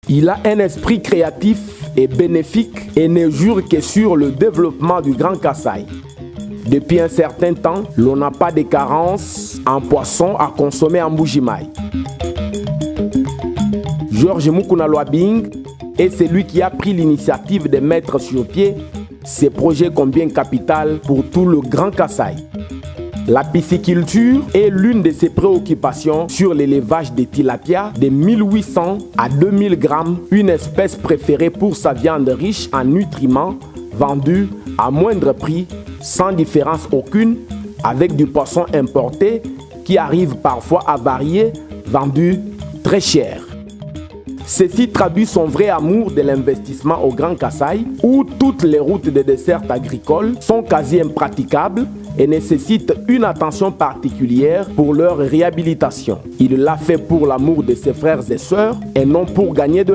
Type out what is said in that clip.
Il a un esprit créatif et bénéfique et ne jure que sur le développement du Grand Kasaï. Depuis un certain temps, l'on n'a pas de carence en poisson à consommer en Mbuji-Mayi. Georges Mukuna Lwabing est celui qui a pris l'initiative de mettre sur pied ces projets combien capital pour tout le Grand Kasaï. La pisciculture est l'une de ses préoccupations sur l'élevage des tilapia de 1800 à 2000 grammes, une espèce préférée pour sa viande riche en nutriments, vendue à moindre prix, sans différence aucune, avec du poisson importé qui arrive parfois à varier, vendu très cher. Ceci traduit son vrai amour de l'investissement au Grand Kasaï, où toutes les routes de dessert agricoles sont quasi impraticables et nécessitent une attention particulière pour leur réhabilitation. Il l'a fait pour l'amour de ses frères et sœurs et non pour gagner de